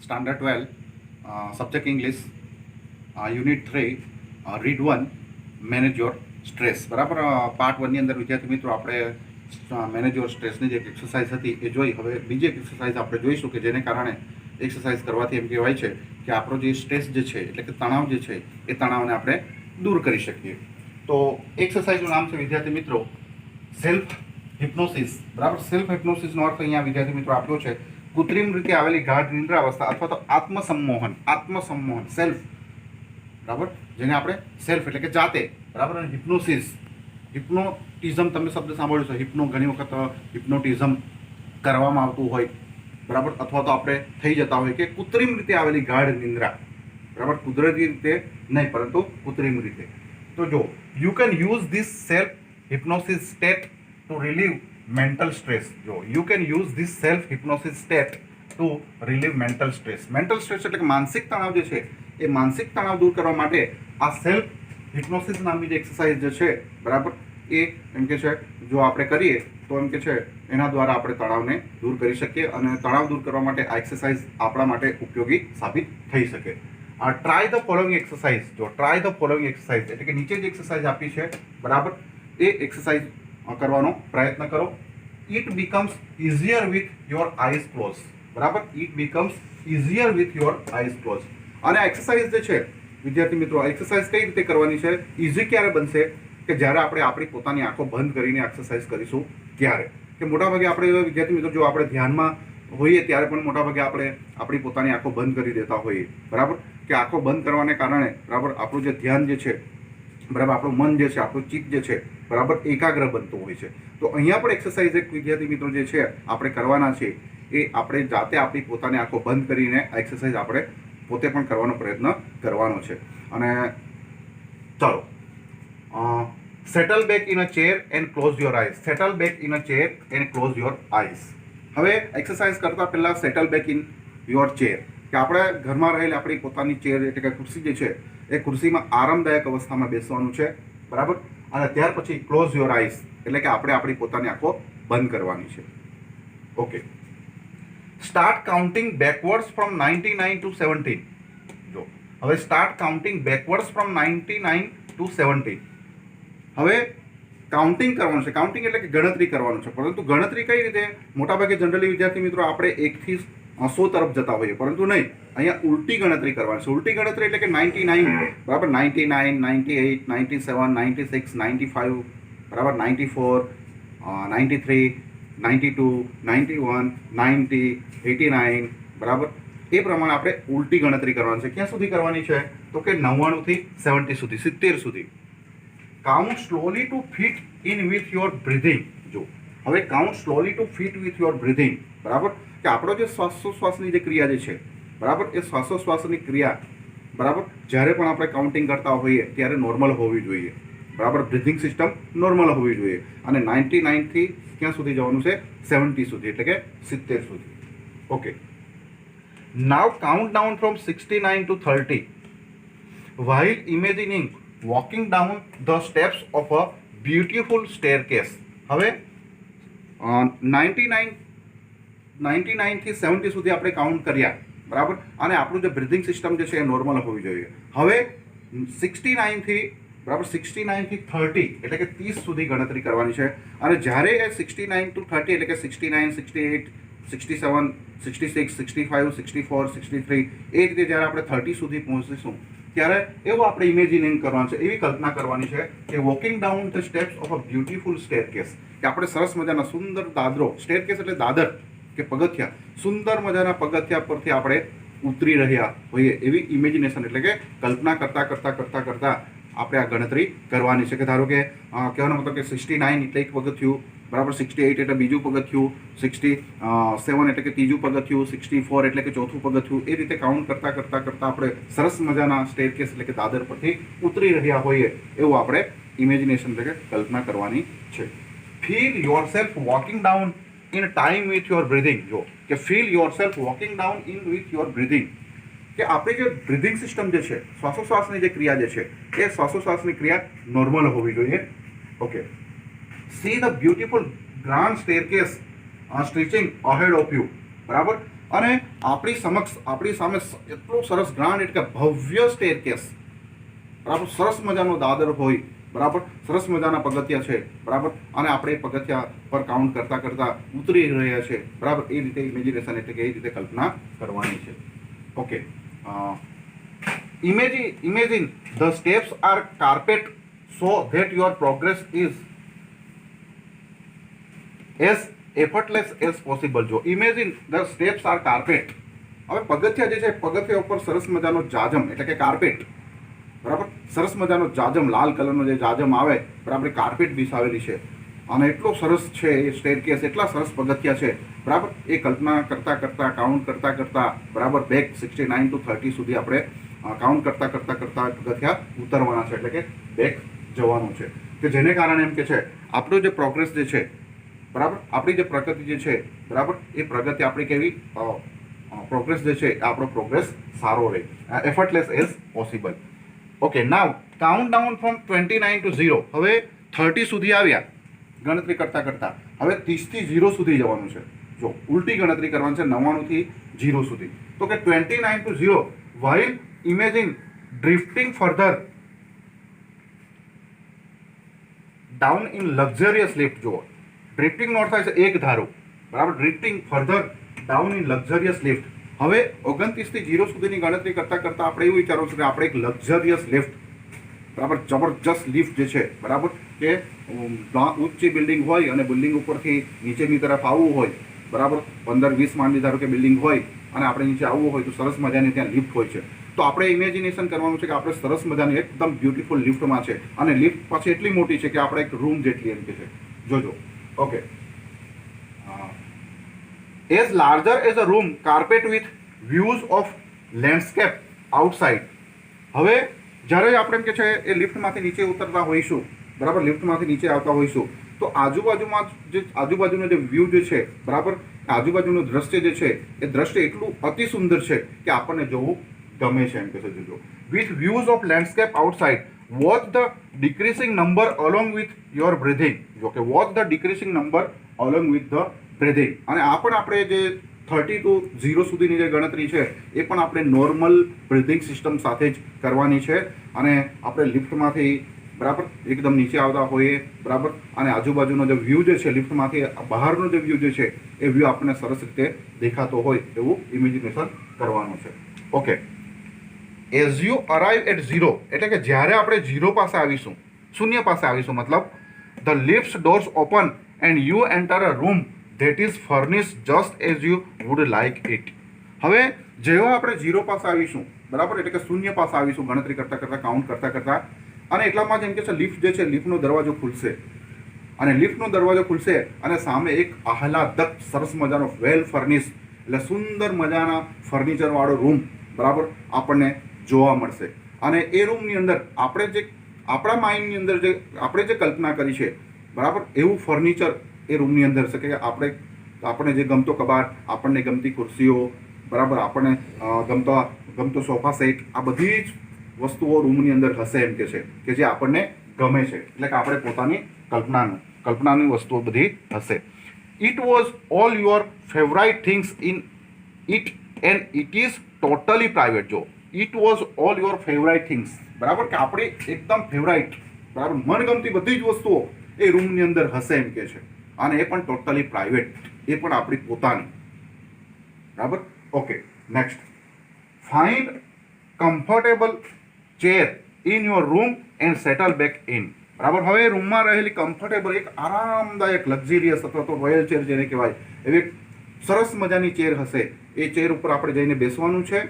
Standard 12 subject English unit 3 read 1 manage your stress. બરાબર, part 1ની અંદર વિદ્યાર્થી મિત્રો આપણે મેનેજ યોર સ્ટ્રેસની જે એક્સરસાઇઝ હતી એ જોઈ. હવે બીજી એક એક્સરસાઇઝ આપણે જોઈશું કે જેને કારણે એક્સરસાઇઝ કરવાથી એમ કહેવાય છે કે આપણો જે સ્ટ્રેસ જે છે એટલે કે તણાવ જે છે એ તણાવને આપણે દૂર કરી શકીએ. તો એક્સરસાઇઝનું નામ છે વિદ્યાર્થી મિત્રો સેલ્ફ હિપ્નોસિસ. બરાબર, સેલ્ફ હિપ્નોસિસનો અર્થ અહીંયા વિદ્યાર્થી મિત્રો આપ્યો છે કૃત્રિમ રીતે આવેલી ગાઢ નિંદ્રાવસ્થા અથવા તો આત્મસંમોહન સેલ્ફ. બરાબર, જેને આપણે સેલ્ફ એટલે કે જાતે. બરાબર, અને હિપ્નોટિઝમ તમે શબ્દ સાંભળ્યો છે. ઘણી વખત હિપ્નોટિઝમ કરવામાં આવતું હોય. બરાબર, અથવા તો આપણે થઈ જતા હોય કે કૃત્રિમ રીતે આવેલી ગાઢ નિંદ્રા. બરાબર, કુદરતી રીતે નહીં પરંતુ કૃત્રિમ રીતે. તો જો you can use this self hypnosis state to relieve mental stress. જો you can use this self hypnosis state to relieve mental stress. Mental stress એટલે કે માનસિક તણાવ જે છે એ માનસિક તણાવ દૂર કરવા માટે આ સેલ્ફ હિપ્નોસિસ નામની જે એક્સરસાઇઝ જે છે, બરાબર, એ એમ કે છે જો આપણે કરીએ તો એમ કે છે એના દ્વારા આપણે તણાવને દૂર કરી શકીએ અને તણાવ દૂર કરવા માટે આ એક્સરસાઇઝ આપણા માટે ઉપયોગી સાબિત થઈ શકે. Try the following exercise. જો ટ્રાય ધ ફોલોઈંગ એક્સરસાઇઝ એટલે કે નીચે જે એક્સરસાઇઝ આપી છે, બરાબર, એ એક્સરસાઇઝ કરવાનો પ્રયત્ન કરો. It becomes easier with your eyes close. બરાબર, it becomes easier with your eyes close. અને આ એક્સરસાઇઝ જે છે વિદ્યાર્થી મિત્રો, આ એક્સરસાઇઝ કઈ રીતે કરવાની છે? ઇઝી ક્યારે બનશે કે જ્યારે આપણે આપણી પોતાની આંખો બંધ કરીને એક્સરસાઇઝ કરીશું ત્યારે. કે મોટાભાગે આપણે વિદ્યાર્થી મિત્રો જો આપણે ધ્યાનમાં હોઈએ ત્યારે પણ મોટાભાગે આપણે આપણી પોતાની આંખો બંધ કરી દેતા હોઈએ. બરાબર, કે આંખો બંધ કરવાને કારણે બરાબર આપણું જે ધ્યાન જે છે, બરાબર, આપણું મન જે છે, આપણું ચિત્ત જે છે, બરાબર, એકાગ્ર બનતું હોય છે. તો અહીંયા પણ એક્સરસાઇઝ એક વિદ્યાર્થી મિત્રો જે છે આપણે કરવાના છે એ આપણે જાતે આપણી પોતાની આંખો બંધ કરીને આ એક્સરસાઇઝ આપણે પોતે પણ કરવાનો પ્રયત્ન કરવાનો છે. અને ચાલો, settle back in a chair and close your eyes. Settle back in a chair and close your eyes. હવે એક્સરસાઇઝ કરતા પહેલા settle back in your chair, કે આપણે ઘરમાં રહેલી આપણી પોતાની ચેર એટલે કે ખુરશી જે છે એ ખુરશીમાં આરામદાયક અવસ્થામાં બેસવાનું છે. બરાબર, અને ત્યાર પછી ક્લોઝ યોર આઈઝ એટલે કે આપણે આપણી પોતાની આંખો બંધ કરવાની છે. Okay, start counting backwards from 99 to 17. જો હવે start counting backwards from 99 to 17. હવે કાઉન્ટિંગ કરવાનું છે. કાઉન્ટિંગ એટલે કે ગણતરી કરવાનું છે. પરંતુ ગણતરી કઈ રીતે? મોટાભાગે જનરલી વિદ્યાર્થી મિત્રો આપણે 1 થી 100 તરફ જતા હોઈએ, પરંતુ નહીં, અહીંયા ઉલટી ગણતરી કરવાની છે. ઉલટી ગણતરી એટલે કે 99. બરાબર, 99, 98, 97, 96, 95, બરાબર, 94, 93, 92, 91, 90, 89. બરાબર, એ પ્રમાણે આપણે ઉલટી ગણતરી કરવાની છે. ક્યાં સુધી કરવાની છે? તો કે 99 થી 70 સુધી, 70 સુધી. Count slowly to fit in with your breathing. જો હવે count slowly to fit with your breathing. બરાબર, કે આપણો જે શ્વાસોશ્વાસની જે ક્રિયા જે છે, બરાબર, એ શ્વાસોશ્વાસની ક્રિયા, બરાબર, જ્યારે પણ આપણે કાઉન્ટિંગ કરતા હોઈએ ત્યારે નોર્મલ હોવી જોઈએ. બરાબર, બ્રીધિંગ સિસ્ટમ નોર્મલ હોવી જોઈએ. અને 99 થી ક્યાં સુધી જવાનું છે? 70 સુધી, એટલે કે 70 સુધી. Okay, now count down from 69 to 30 while imagining walking down the steps of a beautiful staircase. હવે 99 થી 70 સુધી આપણે કાઉન્ટ કર્યા. બરાબર, અને આપણું જે બ્રીધિંગ સિસ્ટમ જે છે એ નોર્મલ હોવી જોઈએ. હવે 69 થી, બરાબર, 69 થી 30 એટલે કે 30 સુધી ગણતરી કરવાની છે. અને જ્યારે એ 69 ટુ 30 એટલે કે 69, 68, 67, 66, 65, 64, 63 એ રીતે જ્યારે આપણે 30 સુધી પહોંચીશું ત્યારે એવું આપણે ઇમેજિનિંગ કરવાનું છે, એવી કલ્પના કરવાની છે કે walking down the steps of a beautiful staircase, કે આપણે સરસ મજાના સુંદર દાદરો, સ્ટેરકેસ એટલે દાદર કે પગથિયા, સુંદર મજાના પગથિયા પરથી આપણે ઉતરી રહ્યા હોઈએ એવી ઇમેજિનેશન એટલે કે કલ્પના કરતા આપણે આ ગણતરી કરવાની છે. કે ધારો કે કહેવાનો મતલબ કે 69 એટલે એક પગથિયું, બરાબર, 68 એટલે બીજું પગથિયું, 67 એટલે કે ત્રીજું પગથિયું, 64 એટલે કે ચોથું પગથિયું. એ રીતે કાઉન્ટ કરતા આપણે સરસ મજાના સ્ટેરકેસ એટલે કે દાદર પરથી ઉતરી રહ્યા હોઈએ એવું આપણે ઇમેજિનેશન એટલે કે કલ્પના કરવાની છે. Feel yourself walking down in time with your breathing. જો કે feel yourself walking down in with your breathing, કે આપણી જે બ્રીધિંગ સિસ્ટમ જે છે, શ્વાસોશ્વાસની જે ક્રિયા જે છે એ શ્વાસોશ્વાસની ક્રિયા નોર્મલ હોવી જોઈએ. Okay, see the beautiful grand staircase stretching ahead of you. બરાબર, અને આપણી સમક્ષ આપણી સામે એટલું સરસ ગ્રાન્ડ એટલે કે ભવ્ય સ્ટેરકેસ, બરાબર, સરસ મજાનો દાદર હોય, બરાબર, સરસ મજાના પગથિયા છે, બરાબર, અને આપણે એ પગથિયા પર કાઉન્ટ કરતા કરતા ઉતરી રહ્યા છે, બરાબર. એ રીતે ઇમેજિનેશન એટલે કે એ રીતે કલ્પના કરવાની છે. Okay, imagine the steps are carpet so that your progress is as effortless as possible. જો imagine the steps are carpet, હવે પગથિયા જે છે પગથિયા ઉપર સરસ મજાનો જાજમ એટલે કે કાર્પેટ, બરાબર, સરસ મજાનો જાજમ, લાલ કલરનો જે જાજમ આવે, બરાબર, કાર્પેટ બિછાવેલી છે અને એટલો સરસ છે એ સ્ટેરકેસ, એટલા સરસ પગથિયા છે, બરાબર. એ કલ્પના કરતા કરતા કાઉન્ટ કરતા કરતા, બરાબર, બેક 69 to 30 સુધી આપણે કાઉન્ટ કરતા કરતા કરતા પગથિયા ઉતરવાના છે, એટલે કે બેક જવાનું છે, કે જેને કારણે એમ કે છે આપણો જે પ્રોગ્રેસ જે છે, બરાબર, આપણી જે પ્રગતિ જે છે, બરાબર, એ પ્રગતિ આપણી કેવી પ્રોગ્રેસ જે છે આપણો પ્રોગ્રેસ સારો રહે, effortless as possible. Okay, now count down from 29 to 0. હવે 30 સુધી આવ્યા ગણતરી કરતા કરતા, હવે 30 થી 0 સુધી જવાનું છે. જો ઉલટી ગણતરી કરવાની છે, 99 થી 0 સુધી. તો કે 29 to 0 while imagine drifting further down in luxurious lift. જુઓ, ડ્રિફ્ટિંગ નો અર્થ થાય છે એક ધારો, બરાબર, ડ્રિફ્ટિંગ further down in luxurious lift. હવે 29 થી 0 સુધીની ગણતરી કરતા કરતા આપણે એવું વિચારવું છે કે આપણે એક લક્ઝરિયસ લિફ્ટ, બરાબર, જબરજસ્ત લિફ્ટ જે છે, બરાબર, કે ઊંચી બિલ્ડિંગ હોય અને બિલ્ડિંગ ઉપરથી નીચેની તરફ આવવું હોય, બરાબર, 15-20 માળની ધારો કે બિલ્ડિંગ હોય અને આપણે નીચે આવવું હોય તો સરસ મજાની ત્યાં લિફ્ટ હોય છે. તો આપણે ઇમેજિનેશન કરવાનું છે કે આપણે સરસ મજાની એકદમ બ્યુટીફુલ લિફ્ટમાં છે અને લિફ્ટ પાછી એટલી મોટી છે કે આપણે એક રૂમ જેટલી એમ કે છે. જોજો. Okay, as larger as a room, carpet with views of landscape outside. હવે જ્યારે આપણે એમ કે છે એ લિફ્ટમાંથી નીચે ઉતરતા હોઈશું, બરાબર, લિફ્ટમાંથી નીચે આવતા હોઈશું તો આજુબાજુનો જે વ્યૂ જે છે, બરાબર, આજુબાજુનું દ્રશ્ય જે છે એ દ્રશ્ય એટલું અતિ સુંદર છે કે આપણને જોવું ગમે છે એમ કે છે. જોજો, with views of landscape outside, watch the decreasing number along with your breathing. જો કે watch the decreasing number along with the breathing. અને આ પણ આપણે જે 30 to 0 સુધીની જે ગણતરી છે એ પણ આપણે નોર્મલ બ્રીથિંગ સિસ્ટમ સાથે જ કરવાની છે. અને આપણે લિફ્ટમાંથી, બરાબર, એકદમ નીચે આવતા હોઈએ, બરાબર, અને આજુબાજુનો જે વ્યૂ જે છે લિફ્ટમાંથી બહારનો જે વ્યૂ જે છે એ વ્યૂ આપણને સરસ રીતે દેખાતો હોય એવું ઇમેજિનેશન કરવાનું છે. Okay, as you arrive at 0 એટલે કે જ્યારે આપણે 0 પાસે આવીશું, શૂન્ય પાસે આવીશું, મતલબ the lift doors open end you enter a room that is furnished just as you would like it. હવે જેવા આપણે 0 પાસે આવીશું, બરાબર, એટલે કે શૂન્ય પાસે આવીશું ગણતરી કરતા કરતા કાઉન્ટ કરતા કરતા, અને એટલામાં જ એમ કે છે લિફ્ટ જે છે લિફ્ટનો દરવાજો ખુલશે અને લિફ્ટનો દરવાજો ખુલશે અને સામે એક આહલાદક સરસ મજાનો વેલ ફર્નિશ એટલે સુંદર મજાના ફર્નિચરવાળો રૂમ, બરાબર, આપણને જોવા મળશે. અને એ રૂમની અંદર આપણે જે આપણા માઇન્ડની અંદર જે આપણે જે કલ્પના કરી છે, બરાબર, એવું ફર્નિચર એ રૂમની અંદર છે કે આપણે જે ગમતો કબાટ, આપણને ગમતી ખુરશીઓ, બરાબર, આપણને ગમતો સોફા સેટ, આ બધી જ વસ્તુઓ રૂમની અંદર હશે એમ કે છે કે જે આપણને ગમે છે, એટલે કે આપણે પોતાની કલ્પનાની વસ્તુઓ બધી હશે. It was all your favourite things in it and it is totally private. જો it was all your favourite things, બરાબર, કે આપણી એકદમ ફેવરાઇટ, બરાબર, મનગમતી બધી જ વસ્તુઓ એ રૂમની અંદર હશે એમ કે છે, અને એ પણ ટોટલી પ્રાઇવેટ, એ પણ આપણી પોતાની, બરાબર. Okay, next, find comfortable chair in your room and settle back in. બરાબર, હવે રૂમમાં રહેલી કમ્ફર્ટેબલ એક આરામદાયક લક્ઝરિયસ અથવા તો રોયલ ચેર જેને કહેવાય એવી સરસ મજાની ચેર હશે. એ ચેર ઉપર આપણે જઈને બેસવાનું છે,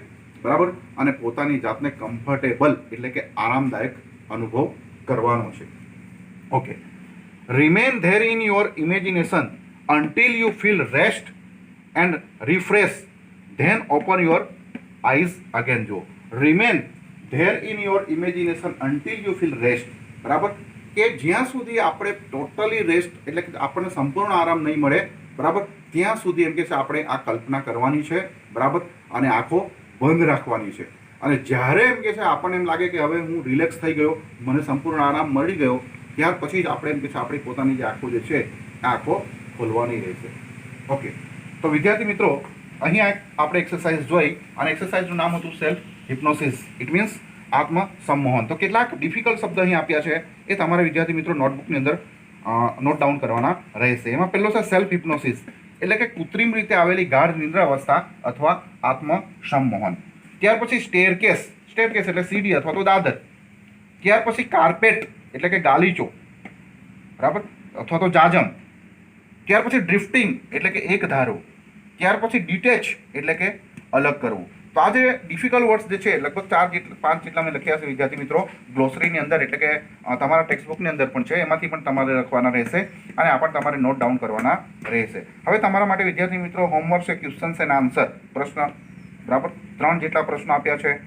બરાબર, અને પોતાની જાતને કમ્ફર્ટેબલ એટલે કે આરામદાયક અનુભવ કરવાનો છે. Okay, remain there in your imagination until you feel rest and refresh, then open your eyes again. જો remain there in your imagination until you feel rest, બરાબર, કે જ્યાં સુધી આપણે ટોટલી રેસ્ટ એટલે કે આપણને સંપૂર્ણ આરામ નહીં મળે, બરાબર, ત્યાં સુધી એમ કે છે આપણે આ કલ્પના કરવાની છે, બરાબર, અને આંખો બંધ રાખવાની છે. અને જ્યારે એમ કે છે આપણને એમ લાગે કે હવે હું રિલેક્સ થઈ ગયો, મને સંપૂર્ણ આરામ મળી ગયો, ત્યાર પછી જ આપણે એમ કે છે આપણી પોતાની જે આંખો જે છે આ આંખો ખોલવાની રહેશે. ઓકે, તો વિદ્યાર્થી મિત્રો, અહીંયા આપણે એક્સરસાઇઝ જોઈ અને એક્સરસાઇઝનું નામ હતું સેલ્ફ હિપ્નોસિસ. ઇટ મીન્સ આત્મ સંમોહન. તો કેટલાક ડિફિકલ્ટ શબ્દ અહીં આપ્યા છે એ તમારે વિદ્યાર્થી મિત્રો નોટબુકની અંદર નોટ ડાઉન કરવાના રહેશે. એમાં પહેલો છે સેલ્ફ હિપ્નોસિસ, એટલે કે કૃત્રિમ રીતે આવેલી ગાઢ નિંદ્રાવસ્થા અથવા આત્મ સંમોહન. ત્યાર પછી સ્ટેરકેસ એટલે સીડી અથવા તો દાદર. ત્યાર પછી કાર્પેટ એટલે કે ગાલીચો, બરાબર, અથવા તો જાજમ. ત્યાર પછી ડ્રિફ્ટિંગ એટલે કે એક ધારો. ત્યાર પછી ડિટેચ એટલે કે અલગ કરવું. તો આ જે ડિફિકલ્ટ વર્ડ્સ જે છે લગભગ 4-5 જેટલા મેં લખ્યા છે વિદ્યાર્થી મિત્રો ગ્લોસરીની અંદર, એટલે કે તમારા ટેક્સ્ટબુકની અંદર પણ છે, એમાંથી પણ તમારે લખવાના રહેશે અને આ પણ તમારે નોટ ડાઉન કરવાના રહેશે. હવે તમારા માટે વિદ્યાર્થી મિત્રો હોમવર્ક છે ક્વેશ્ચન્સ એન્ડ આન્સર પ્રશ્ન, બરાબર, 3 જેટલા પ્રશ્નો આપ્યા છે.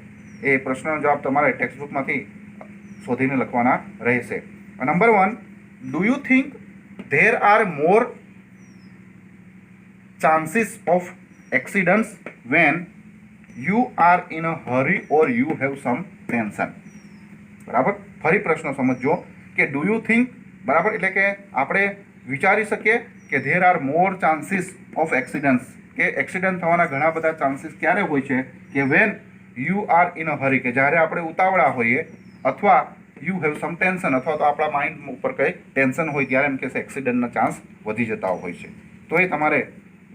એ પ્રશ્નનો જવાબ તમારે ટેક્સ્ટબુકમાંથી શોધીને લખવાના રહેશે. Number 1, do you think there are more chances of accidents when you are in a hurry or you have some tension. બરાબર, ફરી પ્રશ્ન સમજો કે ડુ યુ થિંક, બરાબર, એટલે કે આપણે વિચારી શકીએ કે there are more chances of accidents, કે એક્સિડન્ટ થવાના ઘણા બધા ચાન્સીસ ક્યારે હોય છે કે when you are in a hurry, કે જ્યારે આપણે ઉતાવળા હોઈએ, અથવા યુ હેવ સમ ટેન્શન, અથવા તો આપણા માઇન્ડ ઉપર કંઈ ટેન્શન હોય ત્યારે એમ કે એક્સિડન્ટના ચાન્સ વધી જતા હોય છે. તો એ તમારે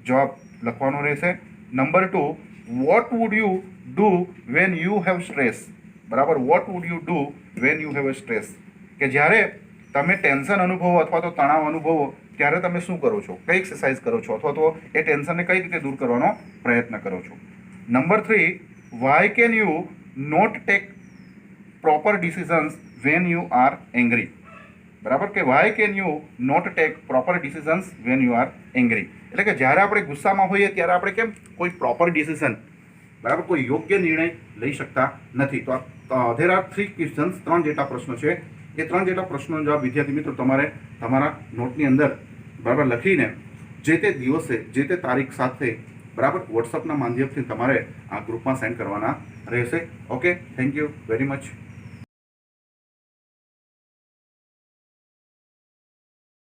જવાબ લખવાનો રહેશે. Number 2, what would you do when you have stress, બરાબર, what would you do when you have stress, કે જ્યારે તમે ટેન્શન અનુભવો અથવા તો તણાવ અનુભવો ત્યારે તમે શું કરો છો, કઈ એક્સરસાઇઝ કરો છો, અથવા તો એ ટેન્શનને કઈ રીતે દૂર કરવાનો પ્રયત્ન કરો છો. Number 3, why can you not take proper decisions when you are angry, બરાબર, કે why can you not take proper decisions when you are angry, એટલે કે જ્યારે આપણે ગુસ્સામાં હોઈએ ત્યારે આપણે કેમ કોઈ પ્રોપર ડિસિઝન, બરાબર, કોઈ યોગ્ય નિર્ણય લઈ શકતા નથી. તો ધેર આર 3 ક્વેશ્ચન્સ, 3 જેટલા પ્રશ્નો છે. એ 3 જેટલા પ્રશ્નોનો જવાબ વિદ્યાર્થી મિત્રો તમારે તમારા નોટની અંદર, બરાબર, લખીને જે તે દિવસે જે તે તારીખ સાથે, બરાબર, વોટ્સઅપના માધ્યમથી તમારે આ ગ્રુપમાં સેન્ડ કરવાના રહેશે. Okay, thank you very much.